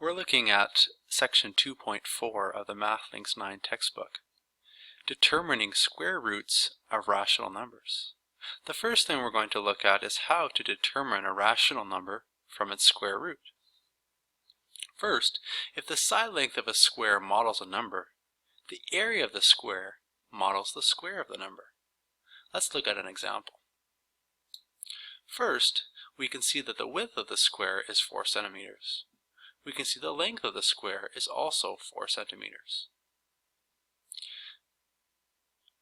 We're looking at section 2.4 of the MathLinks 9 textbook, determining square roots of rational numbers. The first thing we're going to look at is how to determine a rational number from its square root. First, if the side length of a square models a number, the area of the square models the square of the number. Let's look at an example. First, we can see that the width of the square is 4 centimeters. We can see the length of the square is also 4 centimeters.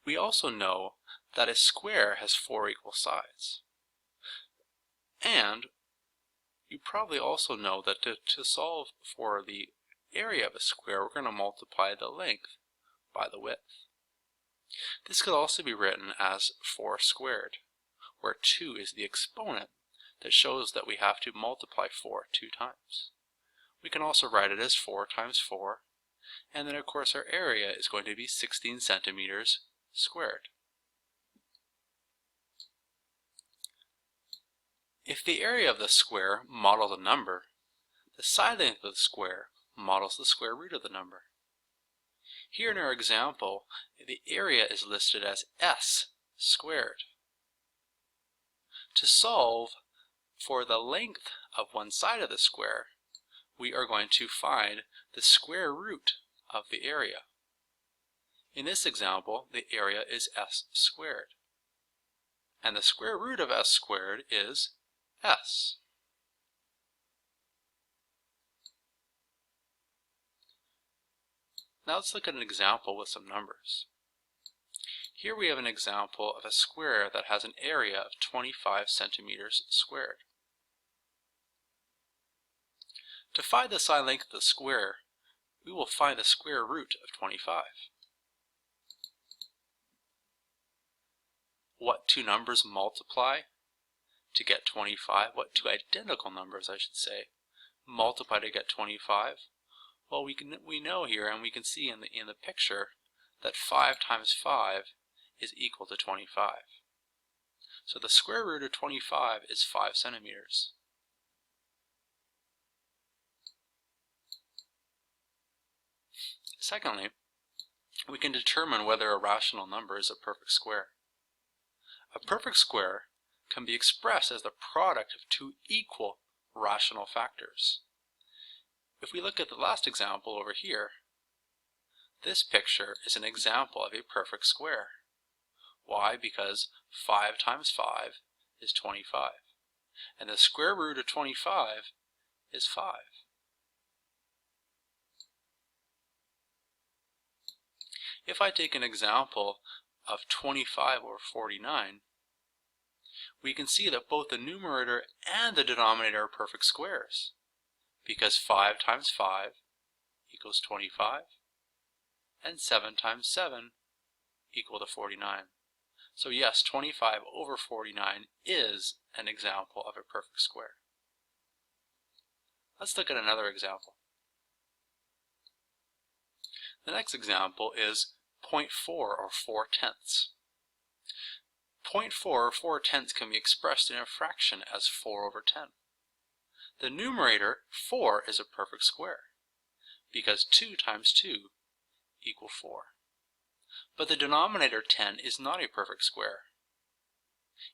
We also know that a square has 4 equal sides. And you probably also know that to solve for the area of a square, we're going to multiply the length by the width. This could also be written as 4 squared, where 2 is the exponent that shows that we have to multiply 4 2 times. We can also write it as 4 times 4, and then of course our area is going to be 16 centimeters squared. If the area of the square models a number, the side length of the square models the square root of the number. Here in our example, the area is listed as s squared. To solve for the length of one side of the square, we are going to find the square root of the area. In this example, the area is s squared. And the square root of s squared is s. Now let's look at an example with some numbers. Here we have an example of a square that has an area of 25 centimeters squared. To find the side length of the square, we will find the square root of 25. What two numbers multiply to get 25? What two identical numbers, I should say, multiply to get 25? Well, we know here, and we can see in the picture, that 5 times 5 is equal to 25. So the square root of 25 is 5 centimeters. Secondly, we can determine whether a rational number is a perfect square. A perfect square can be expressed as the product of two equal rational factors. If we look at the last example over here, this picture is an example of a perfect square. Why? Because 5 times 5 is 25, and the square root of 25 is 5. If I take an example of 25 over 49, we can see that both the numerator and the denominator are perfect squares, because 5 times 5 equals 25, and 7 times 7 equal to 49. So yes, 25 over 49 is an example of a perfect square. Let's look at another example. The next example is 0.4 or 4/10. 0.4 or 4/10 can be expressed in a fraction as 4 over 10. The numerator, 4, is a perfect square, because 2 times 2 equal 4. But the denominator, 10, is not a perfect square.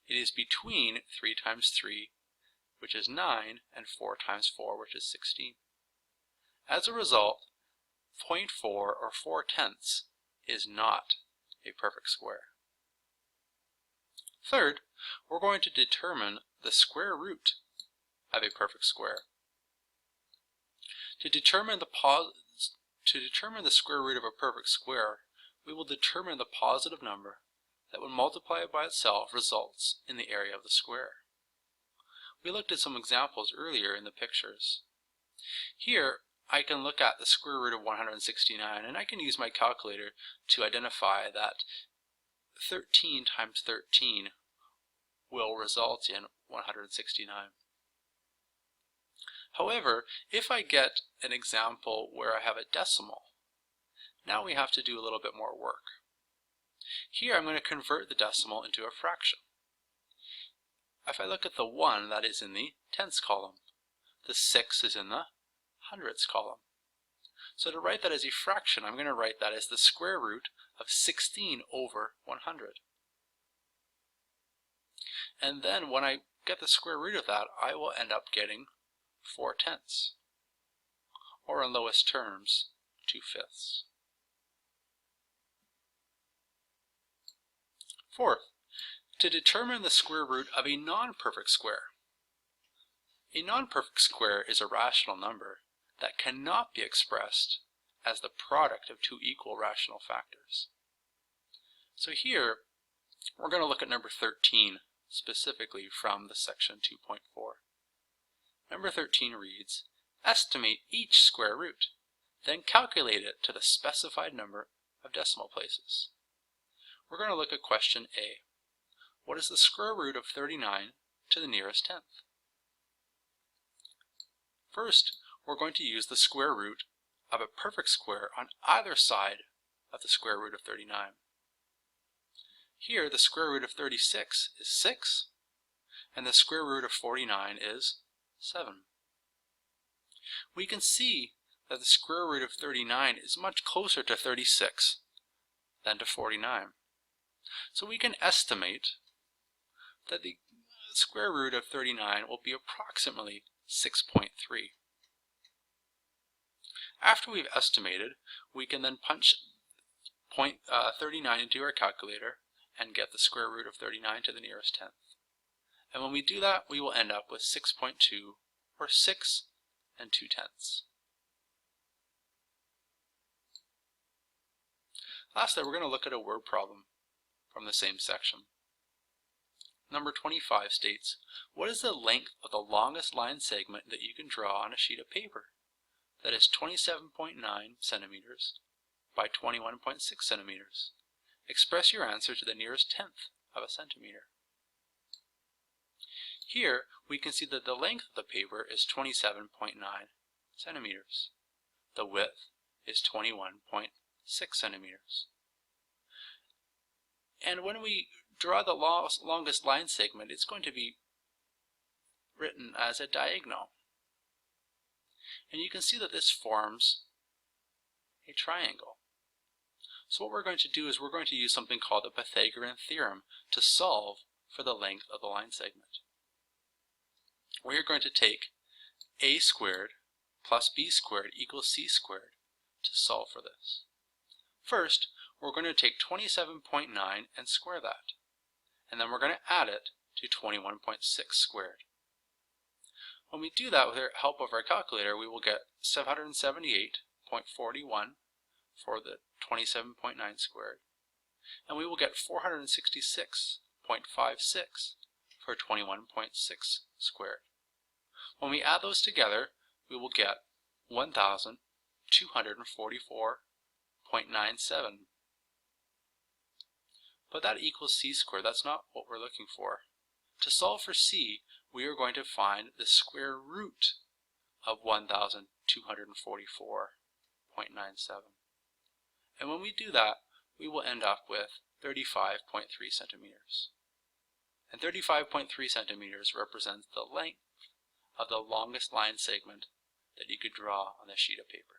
It is between 3 times 3, which is 9, and 4 times 4, which is 16. As a result, 0.4 or 4/10 is not a perfect square. Third, we're going to determine the square root of a perfect square. To determine the square root of a perfect square, we will determine the positive number that, when multiplied by itself, results in the area of the square. We looked at some examples earlier in the pictures. Here, I can look at the square root of 169, and I can use my calculator to identify that 13 times 13 will result in 169. However, if I get an example where I have a decimal, now we have to do a little bit more work. Here I'm going to convert the decimal into a fraction. If I look at the 1, that is in the tens column. The 6 is in the hundredths column. So to write that as a fraction, I'm going to write that as the square root of 16 over 100. And then when I get the square root of that, I will end up getting 4/10, or in lowest terms, 2/5. Fourth, to determine the square root of a non-perfect square. A non-perfect square is a rational number that cannot be expressed as the product of two equal rational factors. So here, we're going to look at number 13, specifically from the section 2.4. Number 13 reads, estimate each square root, then calculate it to the specified number of decimal places. We're going to look at question A. What is the square root of 39 to the nearest tenth? First, we're going to use the square root of a perfect square on either side of the square root of 39. Here, the square root of 36 is 6, and the square root of 49 is 7. We can see that the square root of 39 is much closer to 36 than to 49. So we can estimate that the square root of 39 will be approximately 6.3. After we've estimated, we can then punch 39 into our calculator and get the square root of 39 to the nearest tenth. And when we do that, we will end up with 6.2, or 6 2/10. Lastly, we're going to look at a word problem from the same section. Number 25 states, what is the length of the longest line segment that you can draw on a sheet of paper that is 27.9 centimeters by 21.6 centimeters? Express your answer to the nearest tenth of a centimeter. Here, we can see that the length of the paper is 27.9 centimeters. The width is 21.6 centimeters. And when we draw the longest line segment, it's going to be written as a diagonal. And you can see that this forms a triangle. So what we're going to do is we're going to use something called the Pythagorean theorem to solve for the length of the line segment. We are going to take a squared plus b squared equals c squared to solve for this. First, we're going to take 27.9 and square that. And then we're going to add it to 21.6 squared. When we do that with the help of our calculator, we will get 778.41 for the 27.9 squared. And we will get 466.56 for 21.6 squared. When we add those together, we will get 1,244.97. But that equals c squared. That's not what we're looking for. To solve for c, we are going to find the square root of 1,244.97. And when we do that, we will end up with 35.3 centimeters. And 35.3 centimeters represents the length of the longest line segment that you could draw on a sheet of paper.